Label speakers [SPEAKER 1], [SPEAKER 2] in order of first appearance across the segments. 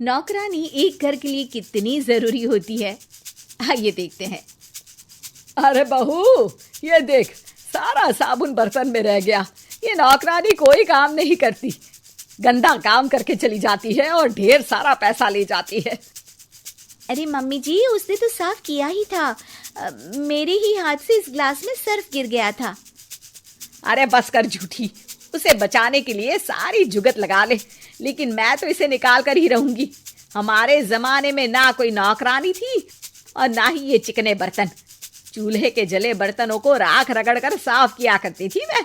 [SPEAKER 1] नौकरानी एक घर के लिए कितनी जरूरी होती है, आइए देखते हैं।
[SPEAKER 2] अरे बहू, ये देख, सारा साबुन बर्तन में रह गया। ये नौकरानी कोई काम नहीं करती, गंदा काम करके चली जाती है और ढेर सारा पैसा ले जाती है।
[SPEAKER 1] अरे मम्मी जी, उसने तो साफ किया ही था। मेरे ही हाथ से इस ग्लास में सर्फ गिर गया था।
[SPEAKER 2] अरे बस कर झूठी, उसे बचाने के लिए सारी जुगत लगा ले, लेकिन मैं तो इसे निकाल कर ही रहूंगी। हमारे जमाने में ना कोई नौकरानी थी और ना ही ये चिकने बर्तन। चूल्हे के जले बर्तनों को राख रगड़ कर साफ किया करती थी मैं।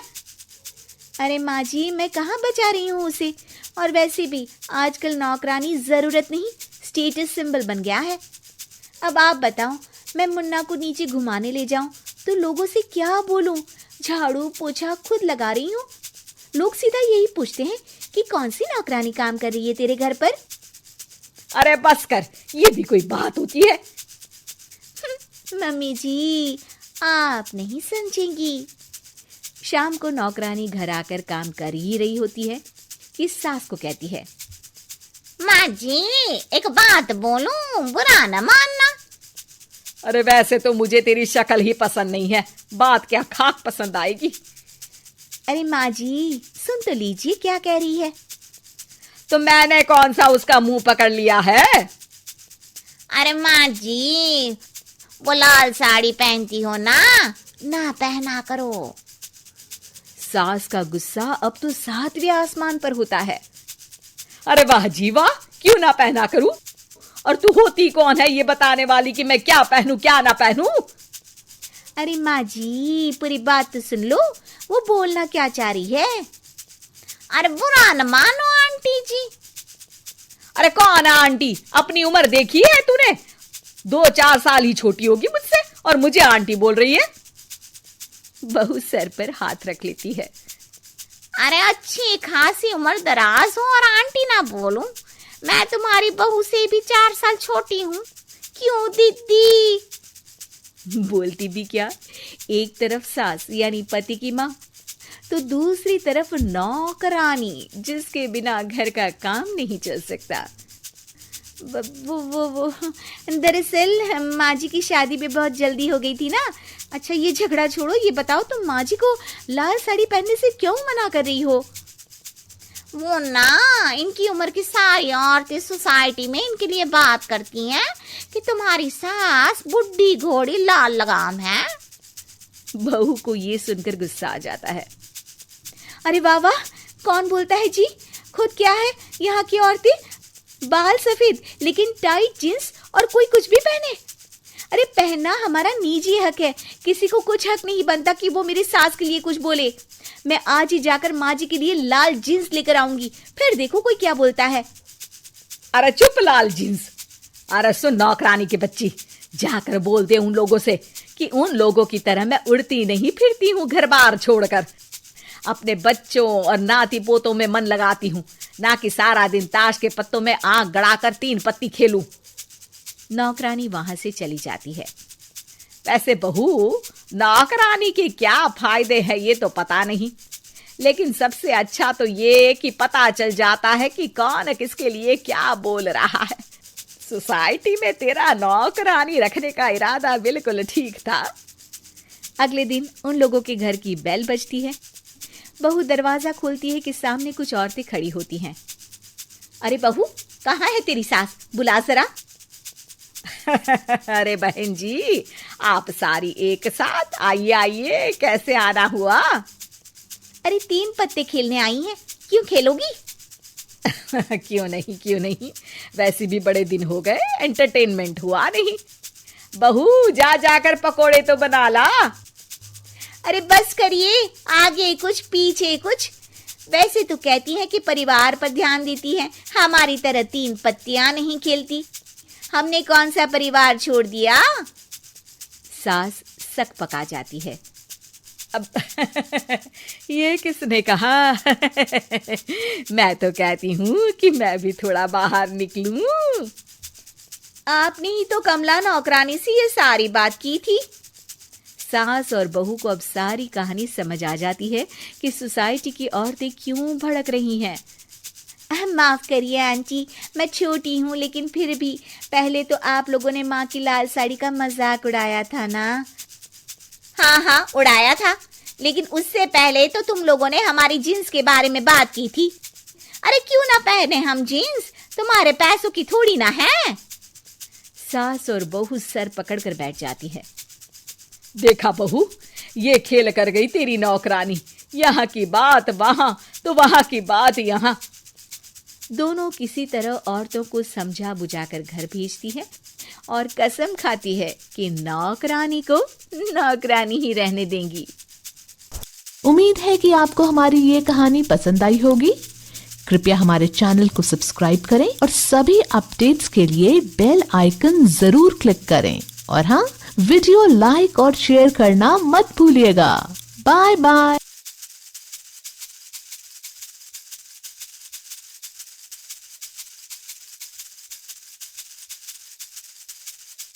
[SPEAKER 1] अरे माँ जी, मैं कहाँ बचा रही हूँ उसे। और वैसे भी आजकल नौकरानी जरूरत नहीं, स्टेटस सिंबल बन गया है। अब आप बताओ, मैं मुन्ना को नीचे घुमाने ले जाऊं तो लोगों से क्या बोलूं? झाड़ू पोछा खुद लगा रही हूँ। लोग सीधा यही पूछते हैं कि कौन सी नौकरानी काम कर रही है तेरे घर पर।
[SPEAKER 2] अरे बस कर, ये भी कोई बात होती है?
[SPEAKER 1] मम्मी जी, आप नहीं समझेंगी। शाम को नौकरानी घर आकर काम कर ही रही होती है कि सास को कहती है,
[SPEAKER 3] माँ जी, एक बात बोलूं, बुरा न मानना।
[SPEAKER 2] अरे वैसे तो मुझे तेरी शक्ल ही पसंद नहीं है, बात क्या खाक पसंद आएगी।
[SPEAKER 1] अरे माँ जी, सुन तो लीजिए क्या कह रही है।
[SPEAKER 2] तो मैंने कौन सा उसका मुंह पकड़ लिया है?
[SPEAKER 3] अरे माँ जी, वो लाल साड़ी पहनती हो ना पहना करो।
[SPEAKER 1] सास का गुस्सा अब तो 7वें आसमान पर होता है।
[SPEAKER 2] अरे वाह जी वाह, क्यों ना पहना करूं? और तू होती कौन है ये बताने वाली कि मैं क्या पहनूं क्या ना पहनूं?
[SPEAKER 1] अरे माँ जी, पूरी बात तो सुन लो, वो बोलना क्या चाह रही है।
[SPEAKER 3] अरे बुरा न मानो आंटी जी।
[SPEAKER 2] अरे कौन है आंटी? अपनी उम्र देखी है तूने? 2-4 साल ही छोटी होगी मुझसे और मुझे आंटी बोल रही है।
[SPEAKER 1] बहू सर पर हाथ रख लेती है।
[SPEAKER 3] अरे अच्छी खासी उम्र दराज हो और आंटी ना बोलूं? मैं तुम्हारी बहू से भी 4 साल छोटी हूँ। क्यों दीदी?
[SPEAKER 1] बोलती भी क्या, एक तरफ सास यानी पति की माँ, तो दूसरी तरफ नौकरानी जिसके बिना घर का काम नहीं चल सकता। वो दरअसल माँ जी की शादी में बहुत जल्दी हो गई थी ना। अच्छा ये झगड़ा छोड़ो, ये बताओ तुम माँ जी को लाल साड़ी पहनने से क्यों मना कर रही हो?
[SPEAKER 3] वो ना, इनकी उम्र की सारी औरतें सोसाइटी में इनके लिए बात करती हैं कि तुम्हारी सास बुढ़ी घोड़ी लाल लगाम है।
[SPEAKER 1] बहू को ये सुनकर गुस्सा आ जाता है। अरे वाह वाह, कौन बोलता है जी? खुद क्या है यहाँ की औरतें, बाल सफेद लेकिन टाइट जींस और कोई कुछ भी पहने। अरे पहनना हमारा निजी हक है, किसी को कुछ हक नहीं बनता कि वो मेरी सास के लिए कुछ बोले। मैं आज ही जाकर माँ जी के लिए लाल जींस लेकर आऊंगी, फिर देखो कोई क्या बोलता है।
[SPEAKER 2] अरे चुप लाल जींस। अरे सुन नौकरानी की बच्ची, जाकर बोल दे उन लोगों से कि उन लोगों की तरह मैं उड़ती नहीं फिरती हूँ घर बार छोड़कर। अपने बच्चों और नाती पोतों में मन लगाती हूँ, ना कि सारा दिन ताश के पत्तों में आंख गड़ाकर 3 पत्ती खेलूं।
[SPEAKER 1] नौकरानी वहां से चली जाती है।
[SPEAKER 2] वैसे बहू, नौकरानी के क्या फायदे हैं ये तो पता नहीं, लेकिन सबसे अच्छा तो ये कि पता चल जाता है कि कौन किसके लिए क्या बोल रहा है। सोसाइटी में तेरा नौकरानी रखने का इरादा बिल्कुल ठीक था।
[SPEAKER 1] अगले दिन उन लोगों के घर की बेल बजती है। बहू दरवाजा खोलती है कि सामने कुछ औरतें खड़ी होती हैं। अरे बहू, कहाँ है तेरी सास? बुला जरा।
[SPEAKER 2] अरे बहन जी, आप सारी एक साथ आइए आइए, कैसे आना हुआ?
[SPEAKER 1] अरे 3 पत्ते खेलने आई हैं, क्यों खेलोगी?
[SPEAKER 2] क्यों नहीं, वैसे भी बड़े दिन हो गए, एंटरटेनमेंट हुआ नहीं। बहू जा जाकर पकोड़े तो बना ला।
[SPEAKER 1] अरे बस करिए, आगे कुछ पीछे कुछ। वैसे तो कहती है कि परिवार पर ध्यान देती है, हमारी तरह 3 पत्तियां नहीं खेलती। हमने कौन सा परिवार छोड़ दिया? सास सक पका जाती है।
[SPEAKER 2] अब ये किसने कहा? मैं तो कहती हूँ कि मैं भी थोड़ा बाहर निकलूं।
[SPEAKER 1] आपने ही तो कमला नौकरानी से ये सारी बात की थी। सास और बहू को अब सारी कहानी समझ आ जाती है कि सोसाइटी की औरतें क्यों भड़क रही हैं। माफ करिए आंटी, मैं छोटी हूँ लेकिन फिर भी पहले तो आप लोगों ने माँ की लाल साड़ी का मजाक उड़ाया था ना।
[SPEAKER 3] हाँ उड़ाया था, लेकिन उससे पहले तो तुम लोगों ने हमारी जीन्स के बारे में बात की थी। अरे क्यों ना पहने हम जीन्स, तुम्हारे पैसों की थोड़ी ना है।
[SPEAKER 1] सास और बहू सर पकड़कर बैठ जाती है।
[SPEAKER 2] देखा बहू, ये खेल कर गई तेरी नौकरानी, यहाँ की बात वहां तो वहां की बात यहाँ।
[SPEAKER 1] दोनों किसी तरह औरतों को समझा बुझाकर घर भेजती है और कसम खाती है कि नौकरानी को नौकरानी ही रहने देंगी।
[SPEAKER 4] उम्मीद है कि आपको हमारी ये कहानी पसंद आई होगी। कृपया हमारे चैनल को सब्सक्राइब करें और सभी अपडेट्स के लिए बेल आइकन जरूर क्लिक करें। और हाँ, वीडियो लाइक और शेयर करना मत भूलिएगा। Bye bye.